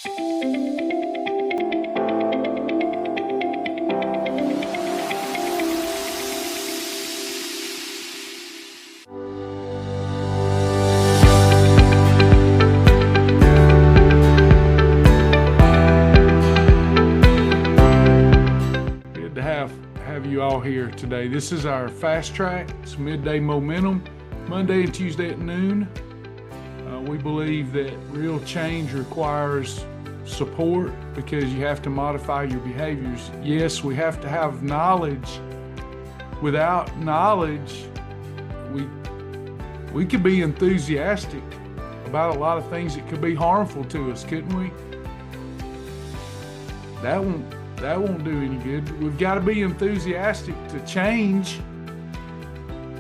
Good to have you all here today. This is our fast track. It's Midday Momentum, Monday and Tuesday at noon. We believe that real change requires support because you have to modify your behaviors. Yes, we have to have knowledge. Without knowledge, we could be enthusiastic about a lot of things that could be harmful to us, couldn't we? That won't do any good. We've got to be enthusiastic to change.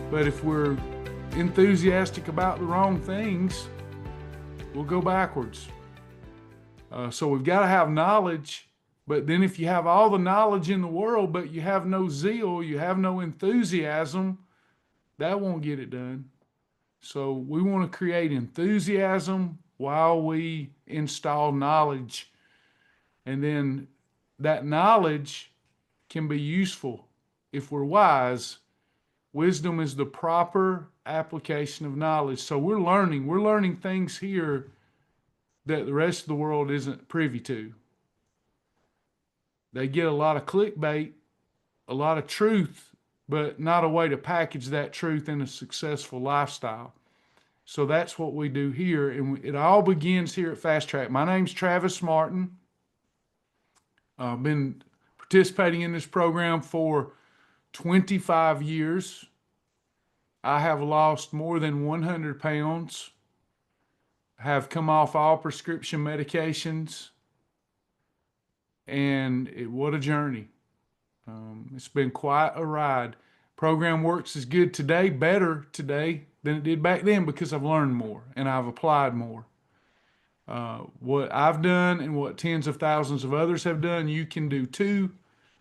But if we're enthusiastic about the wrong things, we'll go backwards. So we've got to have knowledge. But then if you have all the knowledge in the world, but you have no zeal, you have no enthusiasm, that won't get it done. So we want to create enthusiasm while we install knowledge. And then that knowledge can be useful if we're wise. Wisdom is the proper application of knowledge. So we're learning things here that the rest of the world isn't privy to. They get a lot of clickbait, a lot of truth, but not a way to package that truth in a successful lifestyle. So that's what we do here, and it all begins here at Fast Track. My name's Travis Martin. I've been participating in this program for 25 years. I have lost more than 100 pounds, have come off all prescription medications, and what a journey. It's been quite a ride. Program works as good today, better today than it did back then because I've learned more and I've applied more. What I've done and what tens of thousands of others have done, you can do too,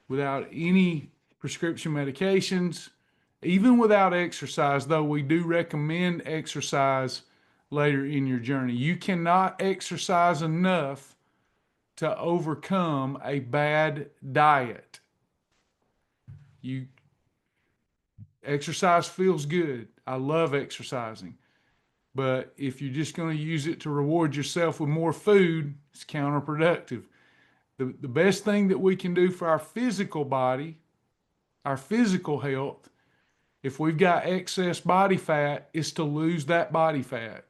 without any prescription medications, even without exercise, though we do recommend exercise later in your journey. You cannot exercise enough to overcome a bad diet. Exercise feels good. I love exercising. But if you're just going to use it to reward yourself with more food, it's counterproductive. The best thing that we can do for our physical body, our physical health, if we've got excess body fat, is to lose that body fat.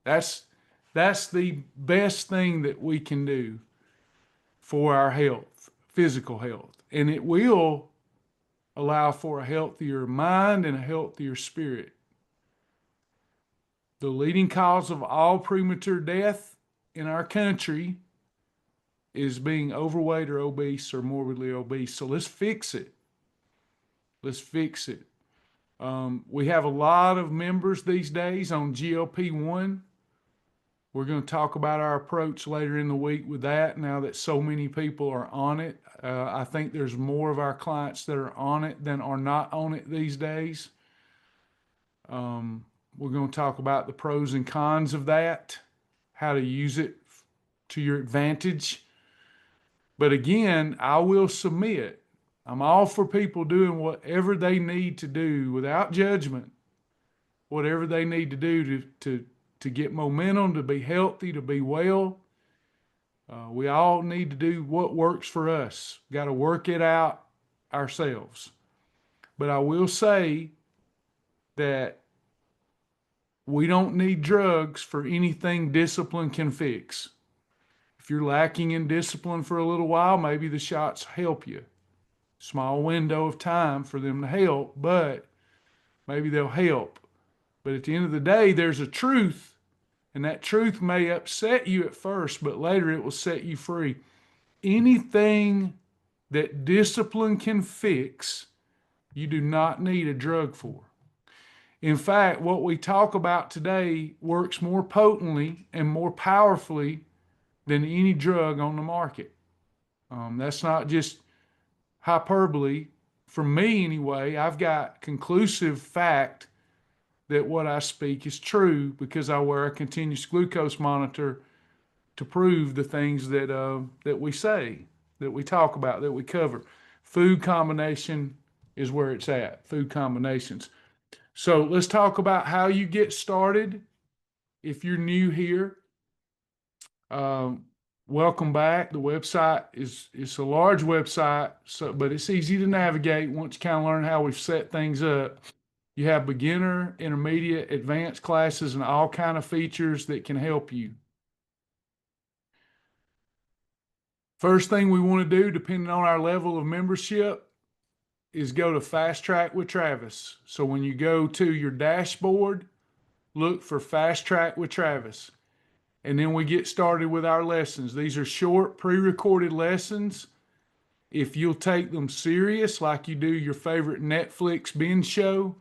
That's the best thing that we can do for our health, physical health. And it will allow for a healthier mind and a healthier spirit. The leading cause of all premature death in our country is being overweight or obese or morbidly obese. So let's fix it. Let's fix it. We have a lot of members these days on GLP-1. We're going to talk about our approach later in the week with that now that so many people are on it. I think there's more of our clients that are on it than are not on it these days. We're going to talk about the pros and cons of that, how to use it to your advantage. But again, I will submit. I'm all for people doing whatever they need to do without judgment, whatever they need to do to get momentum, to be healthy, to be well. We all need to do what works for us. Got to work it out ourselves. But I will say that we don't need drugs for anything discipline can fix. If you're lacking in discipline for a little while, maybe the shots help you. Small window of time for them to help, but maybe they'll help. But at the end of the day, there's a truth, and that truth may upset you at first, but later it will set you free. Anything that discipline can fix, you do not need a drug for. In fact, what we talk about today works more potently and more powerfully than any drug on the market. That's not just hyperbole. For me anyway, I've got conclusive fact that what I speak is true because I wear a continuous glucose monitor to prove the things that we say, that we talk about, that we cover. Food combination is where it's at. Food combinations. So let's talk about how you get started. If you're new here, um, welcome back. The website is it's a large website, but it's easy to navigate once you kind of learn how we've set things up. You have beginner, intermediate, advanced classes, and all kind of features that can help you. First thing we want to do, depending on our level of membership, is go to Fast Track with Travis. So when you go to your dashboard, look for Fast Track with Travis. And then we get started with our lessons. These are short, pre-recorded lessons. If you'll take them serious, like you do your favorite Netflix binge show,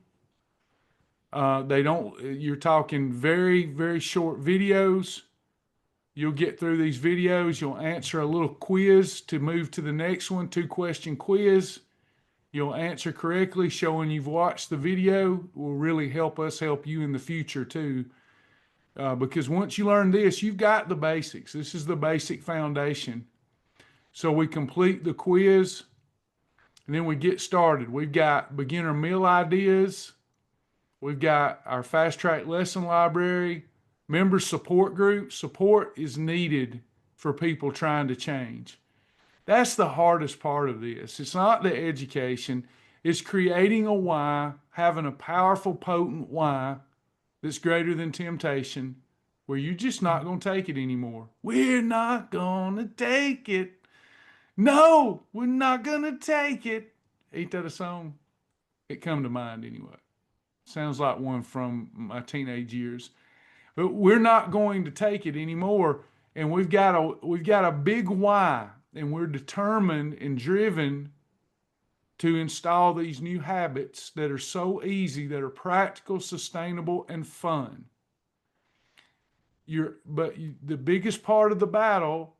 you're talking very, very short videos. You'll get through these videos. You'll answer a little quiz to move to the next one, 2-question quiz. You'll answer correctly, showing you've watched the video will really help us help you in the future too. Because once you learn this, you've got the basics. This is the basic foundation. So we complete the quiz and then we get started. We've got beginner meal ideas. We've got our fast track lesson library, member support group. Support is needed for people trying to change. That's the hardest part of this. It's not the education. It's creating a why, having a powerful, potent why that's greater than temptation, where you're just not going to take it anymore. We're not going to take it. No, we're not going to take it. Ain't that a song? It come to mind anyway. Sounds like one from my teenage years. But we're not going to take it anymore. And we've got a big why, and we're determined and driven to install these new habits that are so easy, that are practical, sustainable, and fun. The biggest part of the battle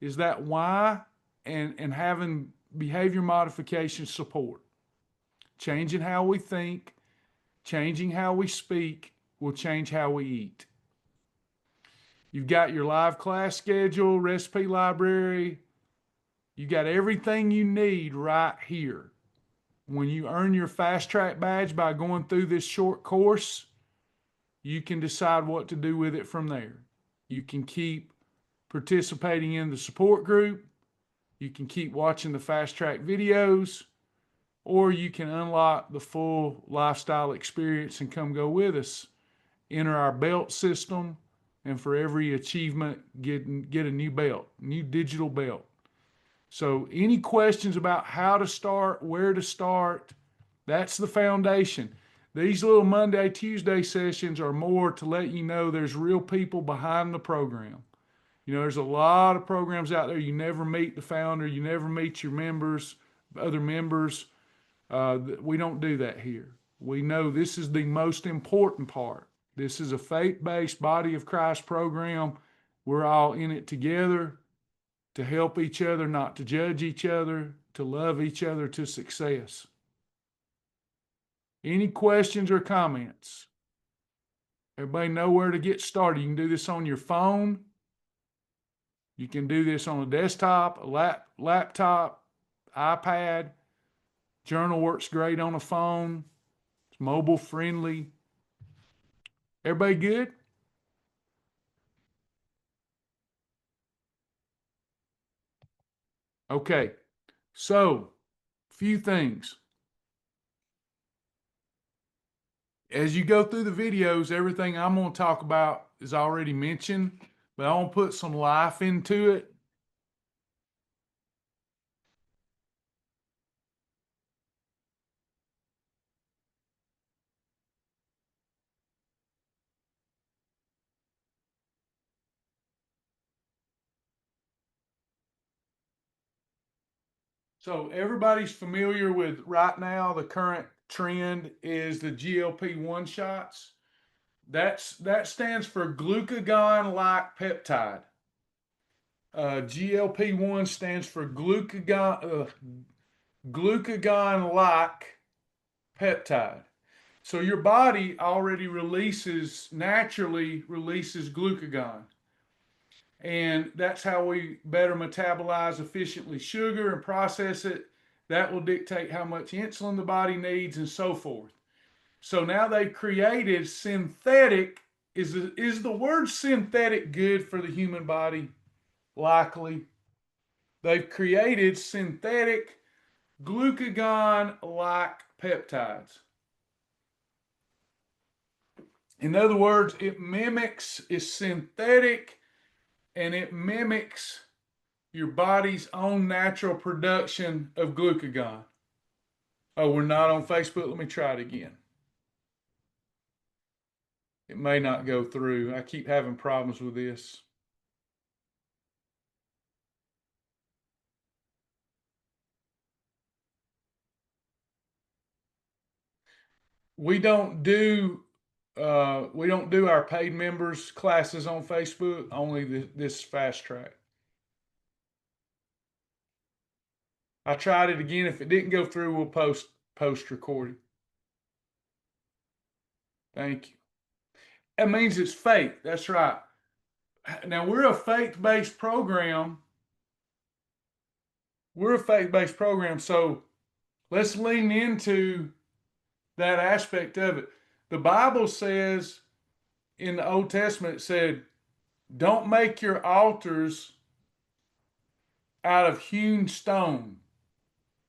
is that why and having behavior modification support. Changing how we think, changing how we speak will change how we eat. You've got your live class schedule, recipe library. You got everything you need right here. When you earn your fast track badge by going through this short course, you can decide what to do with it from there. You can keep participating in the support group. You can keep watching the fast track videos, or you can unlock the full lifestyle experience and come go with us. Enter our belt system, and for every achievement, get a new belt, new digital belt. So any questions about how to start, where to start, that's the foundation. These little Monday, Tuesday sessions are more to let you know there's real people behind the program. You know, there's a lot of programs out there. You never meet the founder. You never meet your members, other members. We don't do that here. We know this is the most important part. This is a faith-based Body of Christ program. We're all in it together to help each other, not to judge each other, to love each other to success. Any questions or comments? Everybody know where to get started. You can do this on your phone. You can do this on a desktop, a laptop, iPad. Journal works great on a phone. It's mobile friendly. Everybody good? Okay. So, few things. As you go through the videos, everything I'm going to talk about is already mentioned, but I want to put some life into it. So everybody's familiar with right now, the current trend is the GLP-1 shots. That stands for glucagon-like peptide. GLP-1 stands for glucagon-like peptide. So your body already naturally releases glucagon. And that's how we better metabolize efficiently sugar and process it. That will dictate how much insulin the body needs and so forth. So now they've created synthetic. Is the word synthetic good for the human body? Likely. They've created synthetic glucagon-like peptides. In other words, it's synthetic, and it mimics your body's own natural production of glucagon. Oh, we're not on Facebook. Let me try it again. It may not go through. I keep having problems with this. We don't do our paid members classes on Facebook, only this fast track. I tried it again. If it didn't go through, we'll post recording. Thank you. That means it's fake. That's right. Now we're a faith-based program. So let's lean into that aspect of it. The Bible says in the Old Testament, it said, don't make your altars out of hewn stone.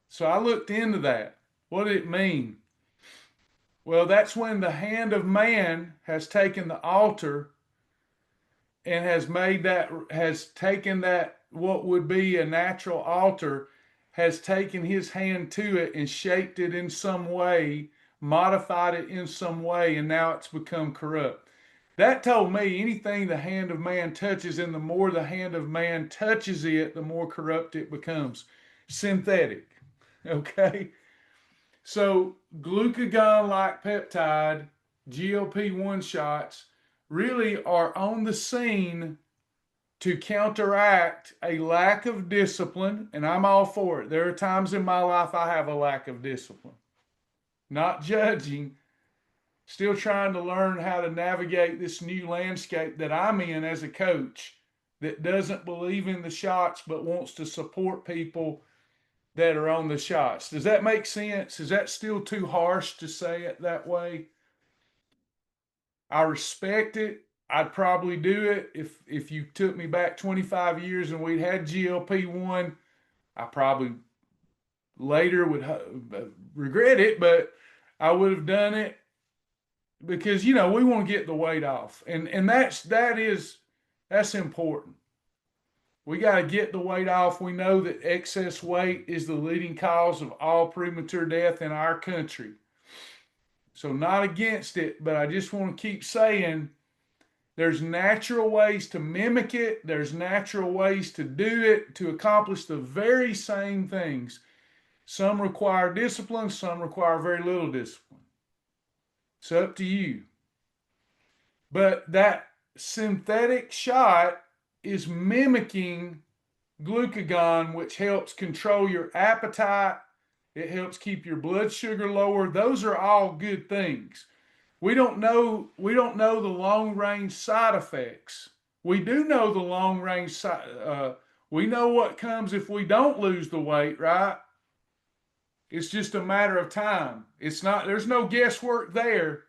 So I looked into that. What did it mean? Well, that's when the hand of man has taken the altar and has taken that, what would be a natural altar, has taken his hand to it and shaped it in some way, modified it in some way, and now it's become corrupt. That told me anything the hand of man touches, and the more the hand of man touches it, the more corrupt it becomes. Synthetic. Okay? So, glucagon-like peptide, GLP-1 shots, really are on the scene to counteract a lack of discipline, and I'm all for it. There are times in my life I have a lack of discipline. Not judging, still trying to learn how to navigate this new landscape that I'm in as a coach that doesn't believe in the shots but wants to support people that are on the shots. Does that make sense? Is that still too harsh to say it that way? I respect it. I'd probably do it if you took me back 25 years and we'd had GLP-1. I probably later would regret it, but I would have done it because we want to get the weight off, and that's important. We got to get the weight off. We know that excess weight is the leading cause of all premature death in our country. So not against it, but I just want to keep saying there's natural ways to mimic it. There's natural ways to do it to accomplish the very same things. Some require discipline, some require very little discipline. It's up to you. But that synthetic shot is mimicking glucagon, which helps control your appetite. It helps keep your blood sugar lower. Those are all good things. We don't know the long range side effects. We do know the long range we know what comes if we don't lose the weight, right? It's just a matter of time. There's no guesswork there.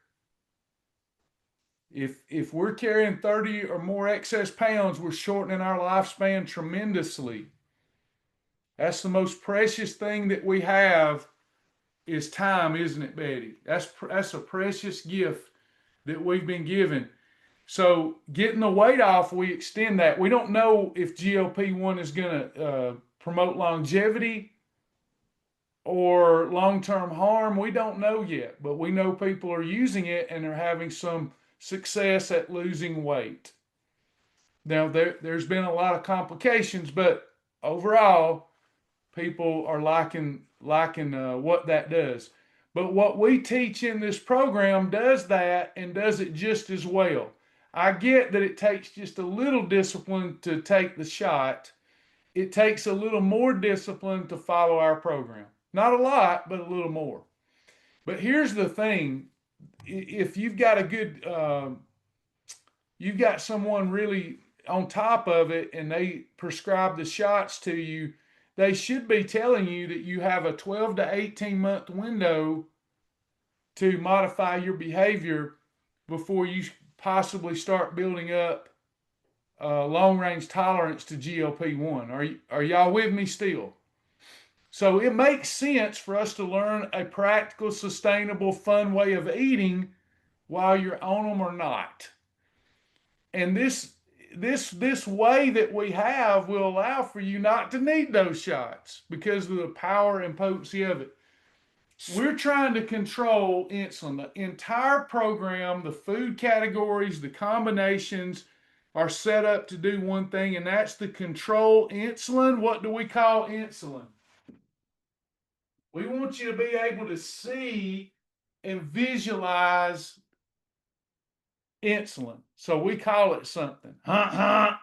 If we're carrying 30 or more excess pounds, we're shortening our lifespan tremendously. That's the most precious thing that we have is time, isn't it, Betty? That's a precious gift that we've been given. So getting the weight off, we extend that. We don't know if GLP-1 is going to promote longevity or long-term harm. We don't know yet, but we know people are using it and are having some success at losing weight. Now, there's been a lot of complications, but overall, people are liking what that does. But what we teach in this program does that and does it just as well. I get that it takes just a little discipline to take the shot. It takes a little more discipline to follow our program. Not a lot, but a little more. But here's the thing. If you've got you've got someone really on top of it and they prescribe the shots to you, they should be telling you that you have a 12 to 18-month window to modify your behavior before you possibly start building up long range tolerance to GLP-1. Are y'all with me still? So it makes sense for us to learn a practical, sustainable, fun way of eating while you're on them or not. And this way that we have will allow for you not to need those shots because of the power and potency of it. We're trying to control insulin. The entire program, the food categories, the combinations are set up to do one thing, and that's to control insulin. What do we call insulin? We want you to be able to see and visualize insulin. So we call it something. And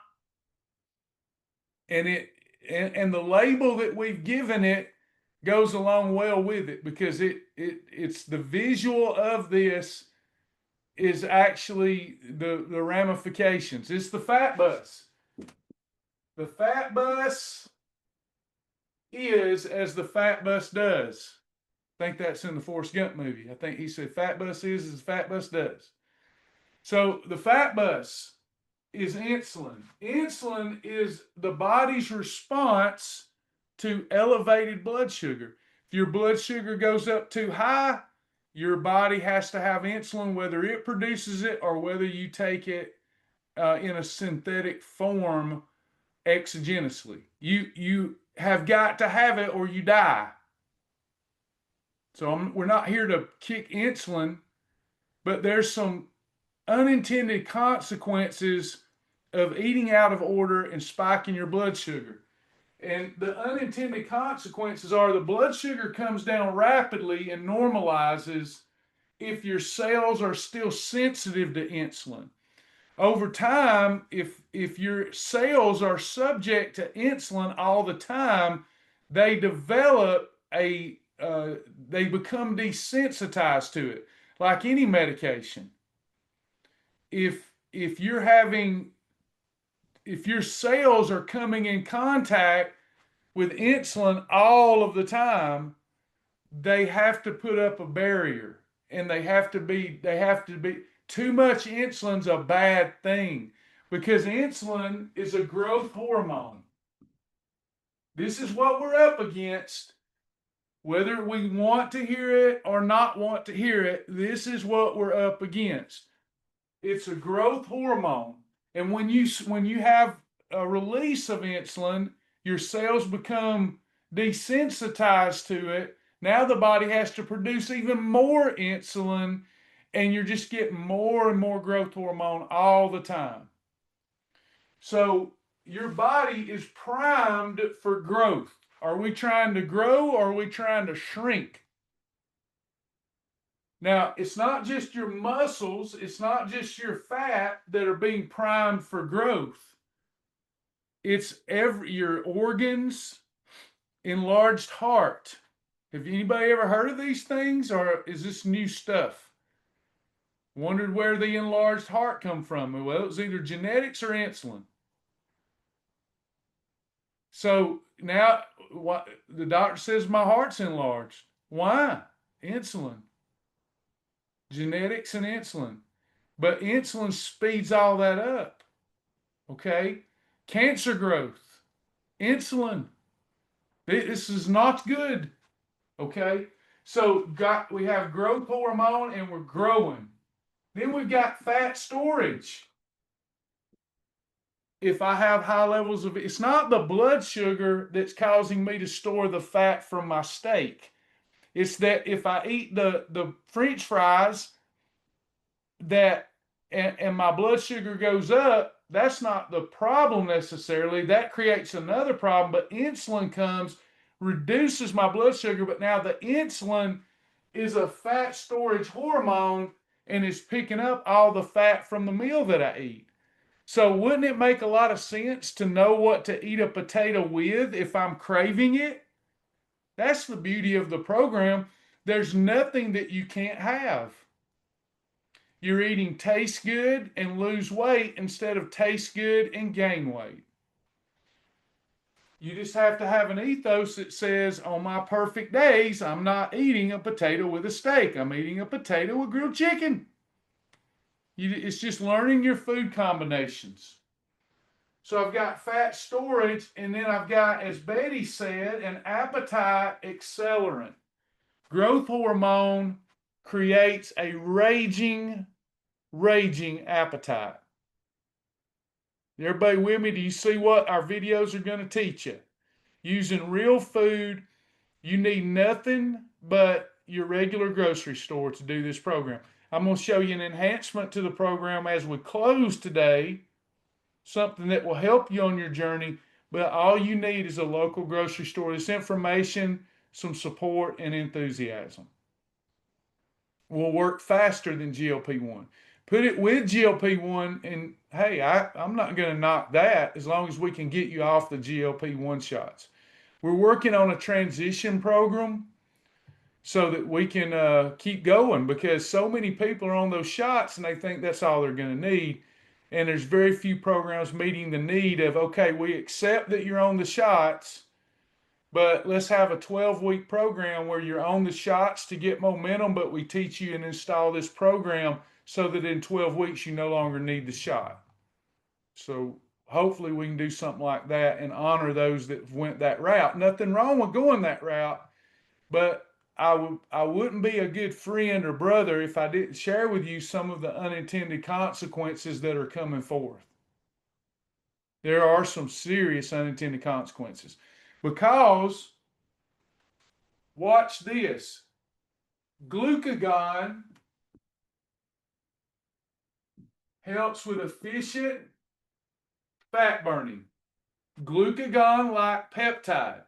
the label that we've given it goes along well with it because it's the visual of this is actually the ramifications. It's the fat bus. The fat bus is as the fat bus does. I think that's in the Forrest Gump movie. I think he said fat bus is as the fat bus does. So the fat bus is insulin. Insulin is the body's response to elevated blood sugar. If your blood sugar goes up too high, your body has to have insulin, whether it produces it or whether you take it in a synthetic form exogenously. You have got to have it or you die. So we're not here to kick insulin, but there's some unintended consequences of eating out of order and spiking your blood sugar. And the unintended consequences are the blood sugar comes down rapidly and normalizes if your cells are still sensitive to insulin. Over time, if your cells are subject to insulin all the time, they develop they become desensitized to it, like any medication. If your cells are coming in contact with insulin all of the time, they have to put up a barrier, and they have to be too much insulin's a bad thing because insulin is a growth hormone. This is what we're up against. Whether we want to hear it or not want to hear it, this is what we're up against. It's a growth hormone. And when you have a release of insulin, your cells become desensitized to it. Now the body has to produce even more insulin, and you're just getting more and more growth hormone all the time. So your body is primed for growth. Are we trying to grow or are we trying to shrink? Now, it's not just your muscles, it's not just your fat that are being primed for growth. It's your organs, enlarged heart. Have anybody ever heard of these things, or is this new stuff? Wondered where the enlarged heart come from? Well, it was either genetics or insulin. So now the doctor says my heart's enlarged. Why? Insulin. Genetics and insulin. But insulin speeds all that up. Okay? Cancer growth. Insulin. This is not good. Okay? So we have growth hormone and we're growing. Then we've got fat storage. If I have high levels of it's not the blood sugar that's causing me to store the fat from my steak. It's that if I eat the French fries and my blood sugar goes up, that's not the problem necessarily. That creates another problem, but insulin comes, reduces my blood sugar, but now the insulin is a fat storage hormone and is picking up all the fat from the meal that I eat. So wouldn't it make a lot of sense to know what to eat a potato with if I'm craving it? That's the beauty of the program. There's nothing that you can't have. You're eating taste good and lose weight instead of taste good and gain weight. You just have to have an ethos that says, on my perfect days, I'm not eating a potato with a steak. I'm eating a potato with grilled chicken. It's just learning your food combinations. So I've got fat storage, and then I've got, as Betty said, an appetite accelerant. Growth hormone creates a raging appetite. Everybody with me? Do you see what our videos are going to teach you? Using real food, you need nothing but your regular grocery store to do this program. I'm going to show you an enhancement to the program as we close today, something that will help you on your journey, but all you need is a local grocery store. This information, some support, and enthusiasm will work faster than GLP-1. Put it with GLP-1, and hey, I'm not going to knock that as long as we can get you off the GLP-1 shots. We're working on a transition program so that we can keep going, because so many people are on those shots and they think that's all they're going to need. And there's very few programs meeting the need of, okay, we accept that you're on the shots, but let's have a 12-week program where you're on the shots to get momentum, but we teach you and install this program so that in 12 weeks you no longer need the shot. So hopefully we can do something like that and honor those that went that route. Nothing wrong with going that route, but I wouldn't be a good friend or brother if I didn't share with you some of the unintended consequences that are coming forth. There are some serious unintended consequences. Because, watch this, glucagon helps with efficient fat burning. Glucagon-like peptide.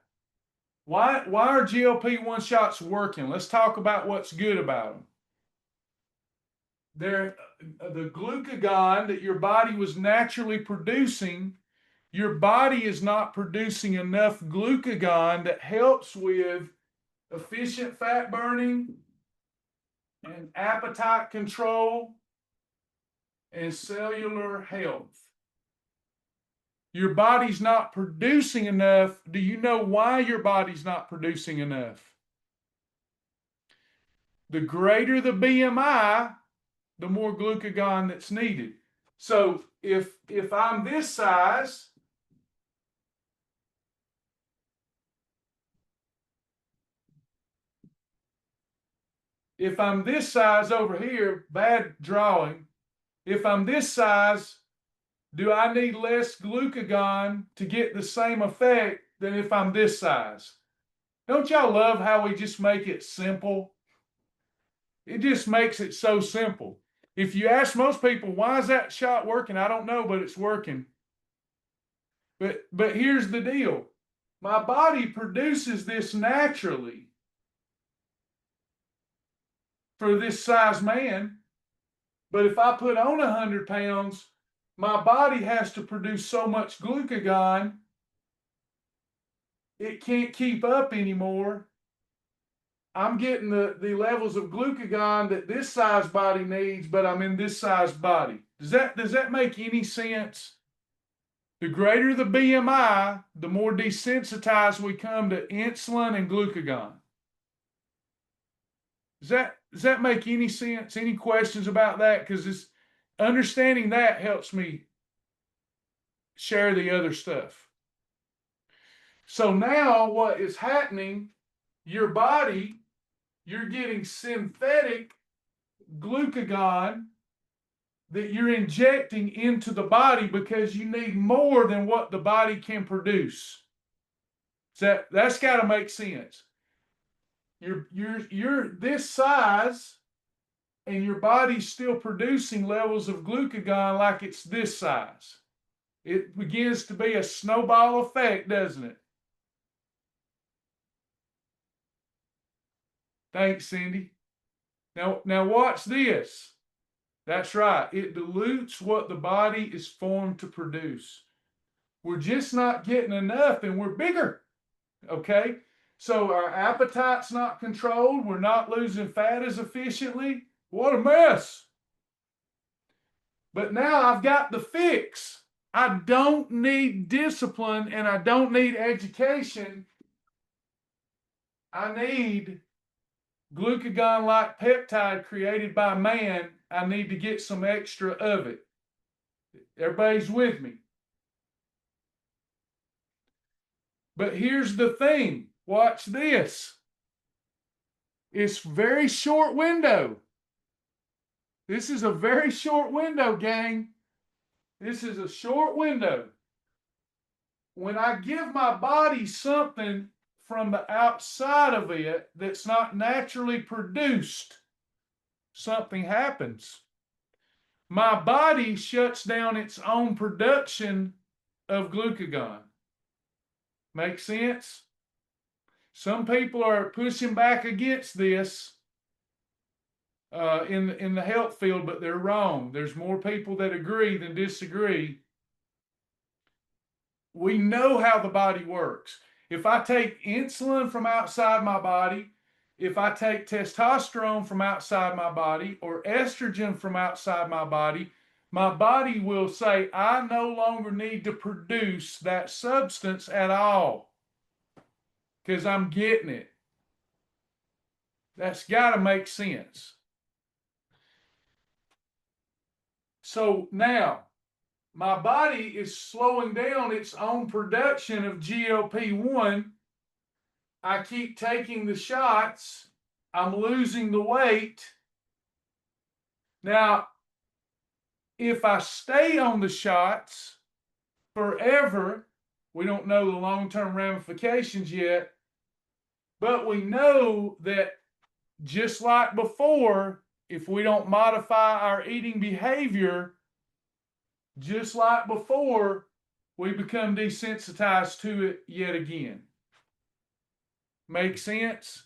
Why are GLP-1 shots working? Let's talk about what's good about them. They're the glucagon that your body was naturally producing. Your body is not producing enough glucagon that helps with efficient fat burning and appetite control and cellular health. Your body's not producing enough. Do you know why your body's not producing enough? The greater the BMI, the more glucagon that's needed. So if I'm this size, over here, bad drawing, if I'm this size, do I need less glucagon to get the same effect than if I'm this size? Don't y'all love how we just make it simple? It just makes it so simple. If you ask most people, why is that shot working? I don't know, but it's working. But here's the deal. My body produces this naturally for this size man. But if I put on 100 pounds, my body has to produce so much glucagon, it can't keep up anymore. I'm getting the levels of glucagon that this size body needs, but I'm in this size body. Does that make any sense? The greater the BMI, the more desensitized we come to insulin and glucagon. Does that make any sense? Any questions about that? Because understanding that helps me share the other stuff. So now what is happening, your body, you're getting synthetic glucagon that you're injecting into the body because you need more than what the body can produce. So that's got to make sense. You're this size and your body's still producing levels of glucagon like it's this size. It begins to be a snowball effect, doesn't it? Thanks, Cindy. Now watch this. That's right. It dilutes what the body is formed to produce. We're just not getting enough and we're bigger. Okay? So our appetite's not controlled. We're not losing fat as efficiently. What a mess. But now I've got the fix. I don't need discipline and I don't need education. I need glucagon-like peptide created by man. I need to get some extra of it. Everybody's with me. But here's the thing. Watch this. It's very short window. This is a very short window, gang. This is a short window. When I give my body something from the outside of it that's not naturally produced, something happens. My body shuts down its own production of glucagon. Make sense? Some people are pushing back against this in the health field, but they're wrong. There's more people that agree than disagree. We know how the body works. If I take insulin from outside my body, if I take testosterone from outside my body or estrogen from outside my body will say, I no longer need to produce that substance at all because I'm getting it. That's got to make sense. So now, my body is slowing down its own production of GLP-1. I keep taking the shots. I'm losing the weight. Now, if I stay on the shots forever, we don't know the long-term ramifications yet, but we know that just like before, if we don't modify our eating behavior, just like before, we become desensitized to it yet again. Make sense?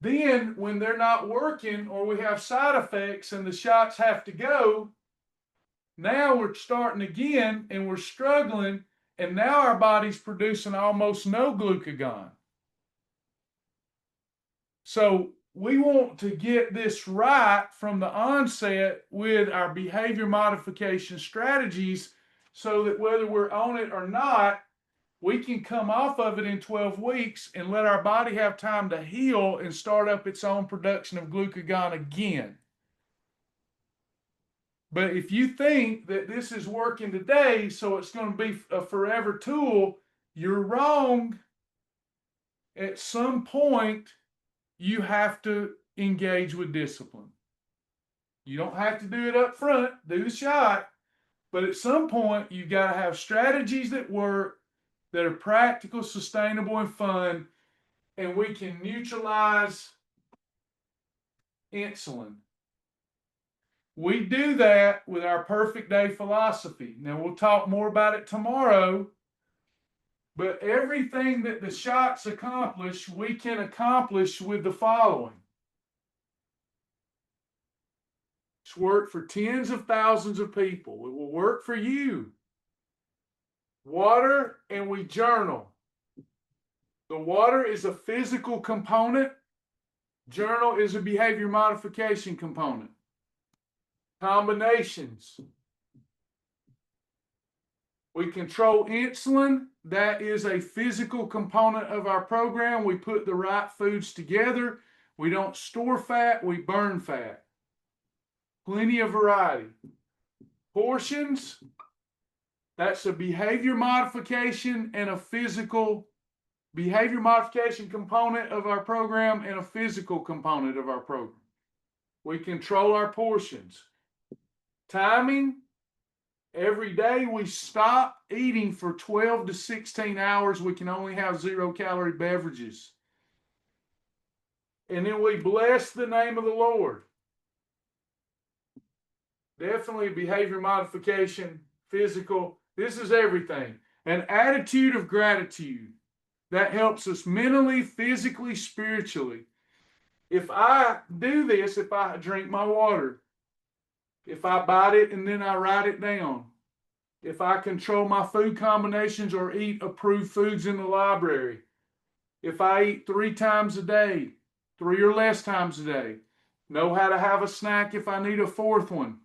Then, when they're not working or we have side effects and the shots have to go, now we're starting again and we're struggling, and now our body's producing almost no glucagon. So we want to get this right from the onset with our behavior modification strategies so that whether we're on it or not, we can come off of it in 12 weeks and let our body have time to heal and start up its own production of glucagon again. But if you think that this is working today, so it's going to be a forever tool, you're wrong. At some point, you have to engage with discipline. You don't have to do it up front, do the shot, but at some point, you've got to have strategies that work, that are practical, sustainable, and fun, and we can neutralize insulin. We do that with our perfect day philosophy. Now, we'll talk more about it tomorrow, but everything that the shots accomplish, we can accomplish with the following. It's worked for tens of thousands of people. It will work for you. Water, and we journal. The water is a physical component. Journal is a behavior modification component. Combinations. We control insulin. That is a physical component of our program. We put the right foods together. We don't store fat, we burn fat. Plenty of variety. Portions, that's a behavior modification and a physical behavior modification component of our program and a physical component of our program. We control our portions. Timing, every day we stop eating for 12 to 16 hours. We can only have 0-calorie beverages. And then we bless the name of the Lord. Definitely behavior modification, physical. This is everything. An attitude of gratitude that helps us mentally, physically, spiritually. If I do this, if I drink my water, if I bite it and then I write it down, if I control my food combinations or eat approved foods in the library, if I eat 3 times a day, 3 or less times a day, know how to have a snack if I need a 4th one,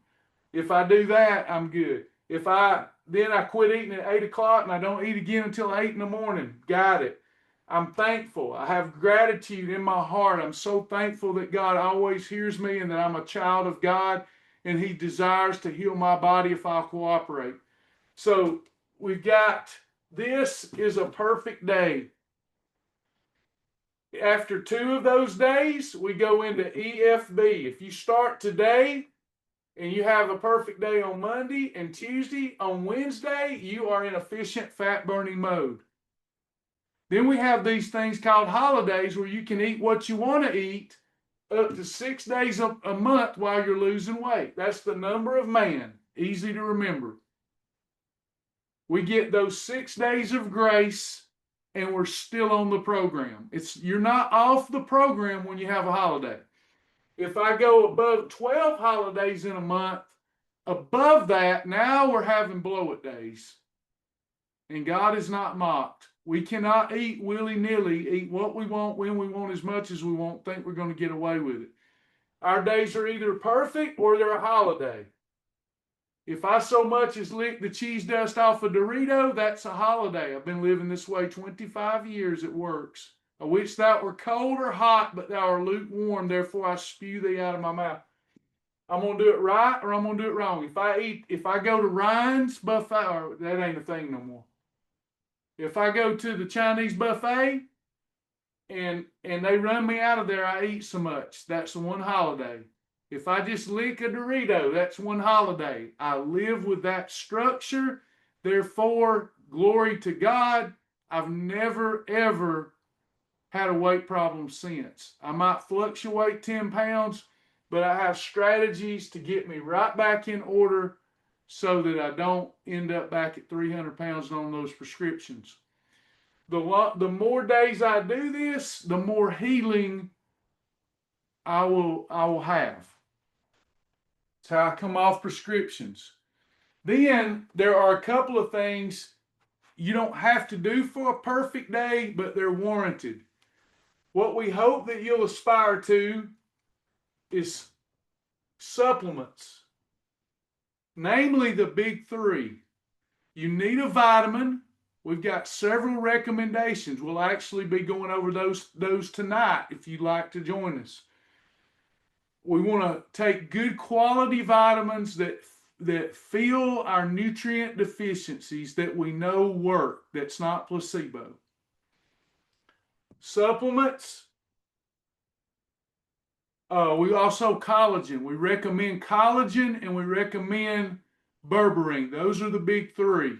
If I do that, I'm good. Then I quit eating at 8 o'clock and I don't eat again until 8 in the morning. Got it. I'm thankful. I have gratitude in my heart. I'm so thankful that God always hears me and that I'm a child of God and He desires to heal my body if I'll cooperate. So we've got, this is a perfect day. After 2 of those days, we go into EFB. If you start today and you have a perfect day on Monday and Tuesday, on Wednesday, you are in efficient fat burning mode. Then we have these things called holidays where you can eat what you want to eat up to 6 days a month while you're losing weight. That's the number of man. Easy to remember. We get those 6 days of grace and we're still on the program. You're not off the program when you have a holiday. If I go above 12 holidays in a month, above that, now we're having blow-it days. And God is not mocked. We cannot eat willy-nilly, eat what we want, when we want, as much as we want, think we're going to get away with it. Our days are either perfect or they're a holiday. If I so much as lick the cheese dust off a Dorito, that's a holiday. I've been living this way 25 years. It works. I wish thou were cold or hot, but thou art lukewarm. Therefore I spew thee out of my mouth. I'm going to do it right or I'm going to do it wrong. If I go to Ryan's buffet, that ain't a thing no more. If I go to the Chinese buffet and they run me out of there, I eat so much. That's one holiday. If I just lick a Dorito, that's one holiday. I live with that structure. Therefore, glory to God, I've never, ever had a weight problem since. I might fluctuate 10 pounds, but I have strategies to get me right back in order so that I don't end up back at 300 pounds on those prescriptions. The more days I do this, the more healing I will have. That's how I come off prescriptions. Then there are a couple of things you don't have to do for a perfect day, but they're warranted. What we hope that you'll aspire to is supplements, namely the big 3. You need a vitamin. We've got several recommendations. We'll actually be going over those tonight if you'd like to join us. We want to take good quality vitamins that fill our nutrient deficiencies that we know work, that's not placebo. Supplements. We also collagen. We recommend collagen and we recommend berberine. Those are the big 3.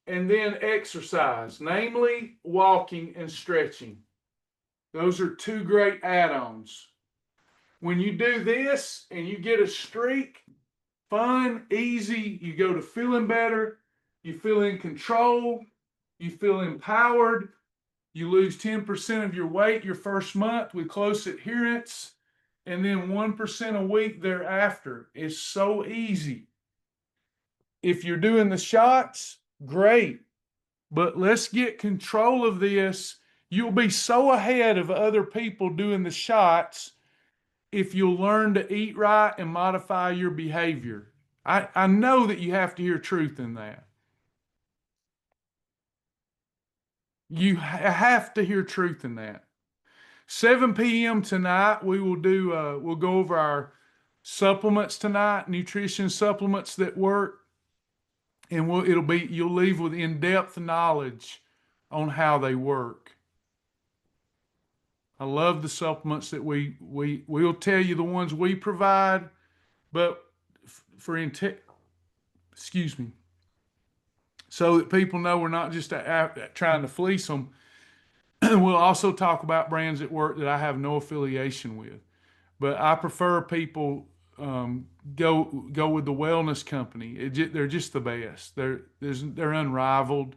And then exercise, namely walking and stretching. Those are 2 great add-ons. When you do this and you get a streak, fun, easy, you go to feeling better, you feel in control, you feel empowered, you lose 10% of your weight your first month with close adherence, and then 1% a week thereafter. It's so easy. If you're doing the shots, great. But let's get control of this. You'll be so ahead of other people doing the shots if you'll learn to eat right and modify your behavior. I know that you have to hear truth in that. You have to hear truth in that. 7 p.m. tonight, we'll go over our supplements tonight, nutrition supplements that work, and you'll leave with in-depth knowledge on how they work. I love the supplements that we'll tell you the ones we provide, but so that people know we're not just trying to fleece them. We'll also talk about brands at work that I have no affiliation with, but I prefer people go with the wellness company. They're just the best. They're unrivaled.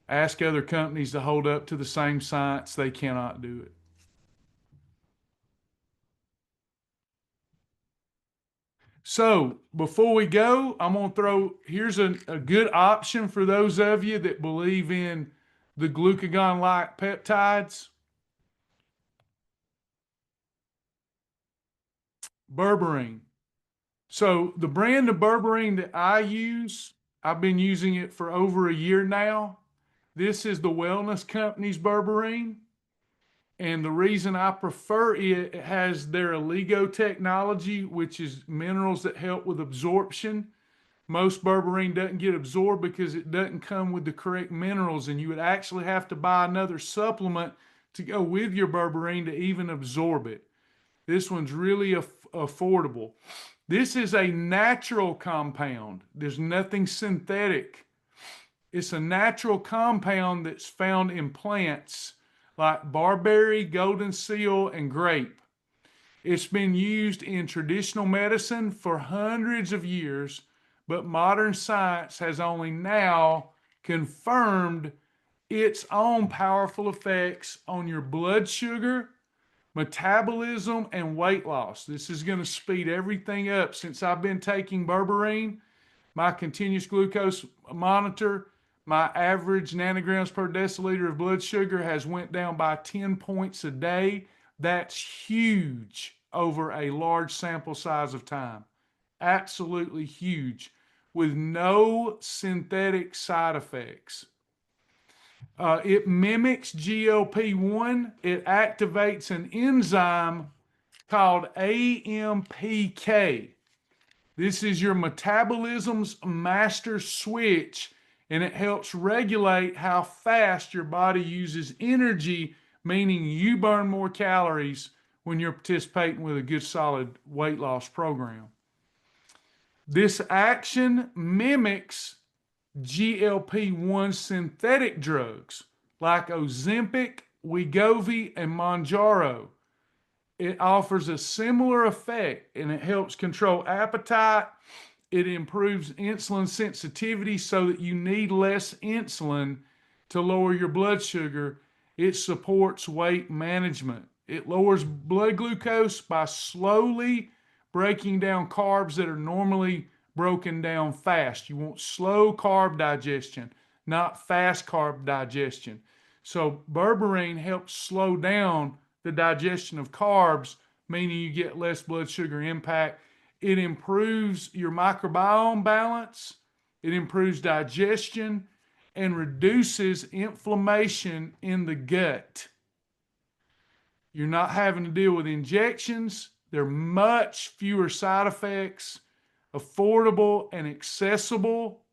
Ask other companies to hold up to the same science. They cannot do it. So before we go, I'm going to here's a good option for those of you that believe in the glucagon-like peptides. berberine. So the brand of berberine that I use, I've been using it for over a year now. This is the Wellness Company's berberine. And the reason I prefer it, it has their oligo technology, which is minerals that help with absorption. Most berberine doesn't get absorbed because it doesn't come with the correct minerals, and you would actually have to buy another supplement to go with your berberine to even absorb it. This one's really affordable. This is a natural compound. There's nothing synthetic. It's a natural compound that's found in plants like barberry, golden seal, and grape. It's been used in traditional medicine for hundreds of years, but modern science has only now confirmed its own powerful effects on your blood sugar, metabolism, and weight loss. This is going to speed everything up. Since I've been taking berberine, my continuous glucose monitor, my average nanograms per deciliter of blood sugar has went down by 10 points a day. That's huge over a large sample size of time. Absolutely huge, with no synthetic side effects. It mimics GLP-1. It activates an enzyme called AMPK. This is your metabolism's master switch, and it helps regulate how fast your body uses energy, meaning you burn more calories when you're participating with a good solid weight loss program. This action mimics GLP-1 synthetic drugs like Ozempic, Wegovy, and Mounjaro. It offers a similar effect, and it helps control appetite. It improves insulin sensitivity so that you need less insulin to lower your blood sugar. It supports weight management. It lowers blood glucose by slowly breaking down carbs that are normally broken down fast. You want slow carb digestion, not fast carb digestion. So berberine helps slow down the digestion of carbs, meaning you get less blood sugar impact. It improves your microbiome balance. It improves digestion and reduces inflammation in the gut. You're not having to deal with injections. There are much fewer side effects, affordable and accessible,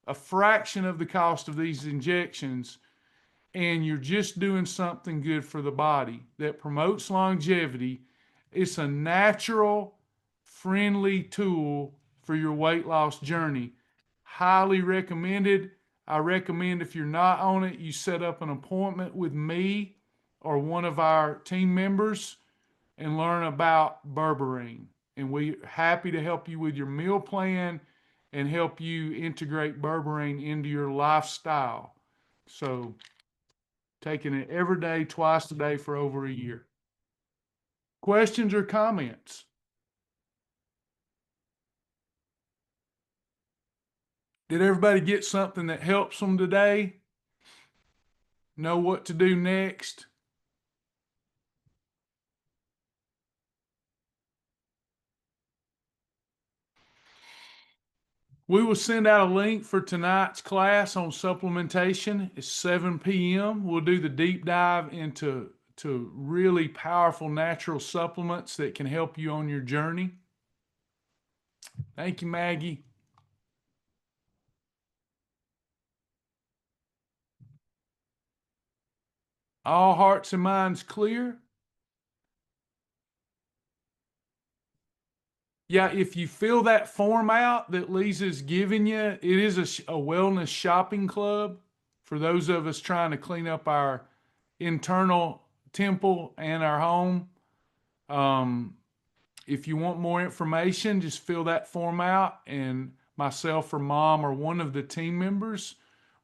a fraction of the cost of these injections, and you're just doing something good for the body that promotes longevity. It's a natural, friendly tool for your weight loss journey. Highly recommended. I recommend if you're not on it, you set up an appointment with me or one of our team members and learn about berberine. And we're happy to help you with your meal plan and help you integrate berberine into your lifestyle. So, taking it every day, twice a day for over a year. Questions or comments? Did everybody get something that helps them today? Know what to do next? We will send out a link for tonight's class on supplementation. It's 7 p.m. We'll do the deep dive into really powerful natural supplements that can help you on your journey. Thank you, Maggie. All hearts and minds clear? Yeah, if you fill that form out that Lisa's giving you, it is a wellness shopping club for those of us trying to clean up our internal temple and our home. If you want more information, just fill that form out, and myself or mom or one of the team members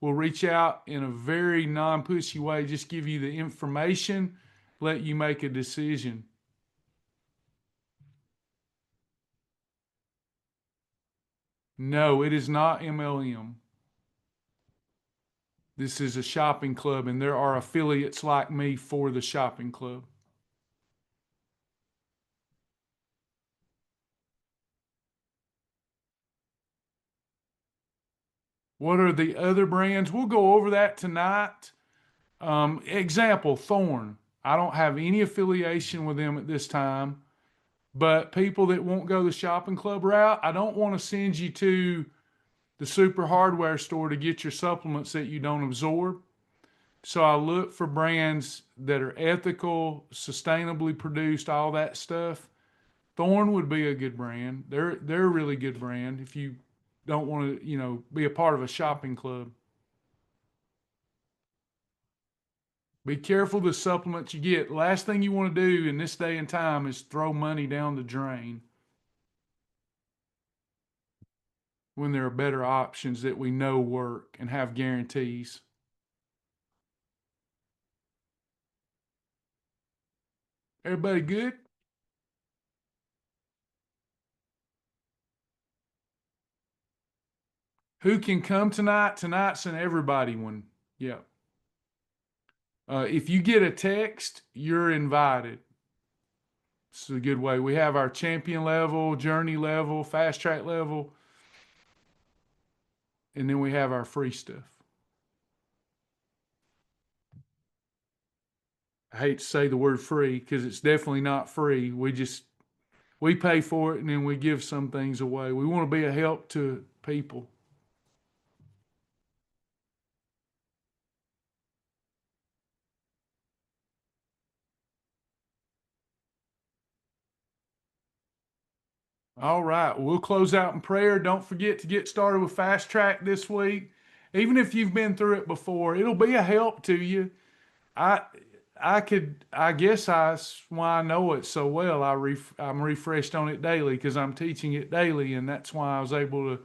will reach out in a very non-pushy way, just give you the information, let you make a decision. No, it is not MLM. This is a shopping club, and there are affiliates like me for the shopping club. What are the other brands? We'll go over that tonight. Example, Thorn. I don't have any affiliation with them at this time, but people that won't go the shopping club route, I don't want to send you to the super hardware store to get your supplements that you don't absorb. So I look for brands that are ethical, sustainably produced, all that stuff. Thorn would be a good brand. They're a really good brand if you don't want to, be a part of a shopping club. Be careful the supplements you get. Last thing you want to do in this day and time is throw money down the drain when there are better options that we know work and have guarantees. Everybody good? Who can come tonight? Tonight's an everybody one. Yeah. If you get a text, you're invited. It's a good way. We have our champion level, journey level, fast track level, and then we have our free stuff. I hate to say the word free because it's definitely not free. We pay for it and then we give some things away. We want to be a help to people. All right, we'll close out in prayer. Don't forget to get started with Fast Track this week. Even if you've been through it before, it'll be a help to you. I I guess that's why I know it so well. I'm refreshed on it daily because I'm teaching it daily, and that's why I was able to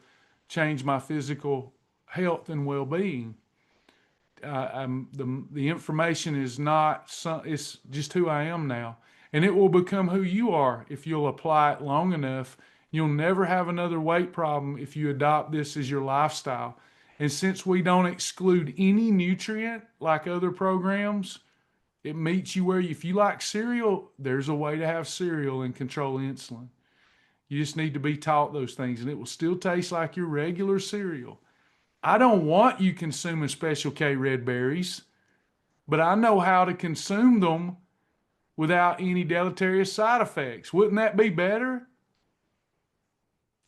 change my physical health and well-being. The information is not some, it's just who I am now, and it will become who you are if you'll apply it long enough. You'll never have another weight problem if you adopt this as your lifestyle. And since we don't exclude any nutrient like other programs, it meets you where if you like cereal, there's a way to have cereal and control insulin. You just need to be taught those things, and it will still taste like your regular cereal. I don't want you consuming Special K red berries, but I know how to consume them without any deleterious side effects. Wouldn't that be better?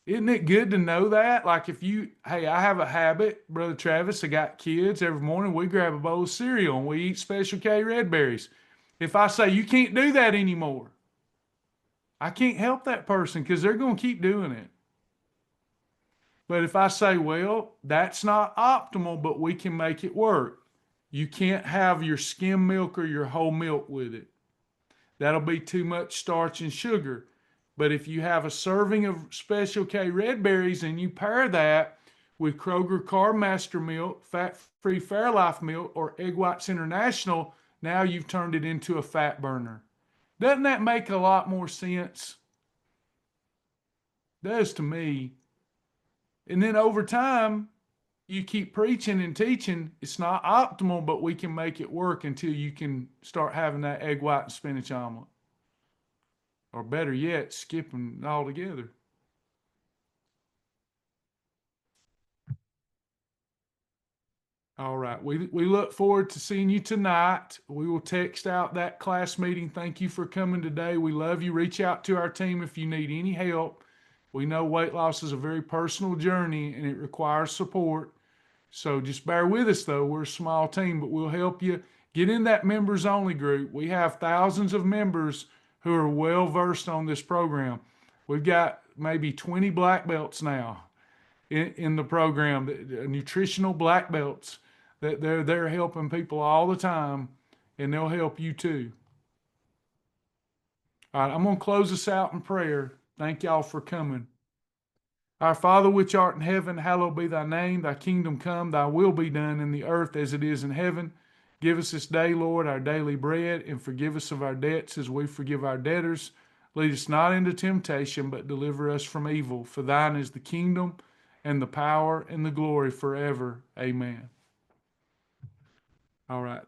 Isn't it good to know that? Like if you, hey, I have a habit, Brother Travis, I got kids every morning, we grab a bowl of cereal and we eat Special K red berries. If I say you can't do that anymore, I can't help that person because they're going to keep doing it. But if I say, well, that's not optimal, but we can make it work. You can't have your skim milk or your whole milk with it. That'll be too much starch and sugar. But if you have a serving of Special K red berries and you pair that with Kroger CarbMaster milk, fat-free Fairlife milk, or Egg Whites International, now you've turned it into a fat burner. Doesn't that make a lot more sense? It does to me. And then over time, you keep preaching and teaching. It's not optimal, but we can make it work until you can start having that egg white and spinach omelet. Or better yet, skipping it altogether. All right. We look forward to seeing you tonight. We will text out that class meeting. Thank you for coming today. We love you. Reach out to our team if you need any help. We know weight loss is a very personal journey and it requires support. So just bear with us though. We're a small team, but we'll help you get in that members only group. We have thousands of members who are well versed on this program. We've got maybe 20 black belts now in the program, nutritional black belts that they're helping people all the time, and they'll help you too. All right, I'm going to close this out in prayer. Thank y'all for coming. Our Father which art in heaven, hallowed be thy name. Thy kingdom come, thy will be done in the earth as it is in heaven. Give us this day, Lord, our daily bread, and forgive us of our debts as we forgive our debtors. Lead us not into temptation, but deliver us from evil. For thine is the kingdom, and the power, and the glory forever. Amen. All right.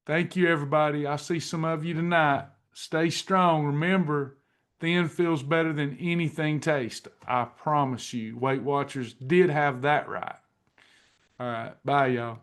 Thank you, everybody. I'll see some of you tonight. Stay strong. Remember, thin feels better than anything tastes. I promise you. Weight Watchers did have that right. All right. Bye, y'all.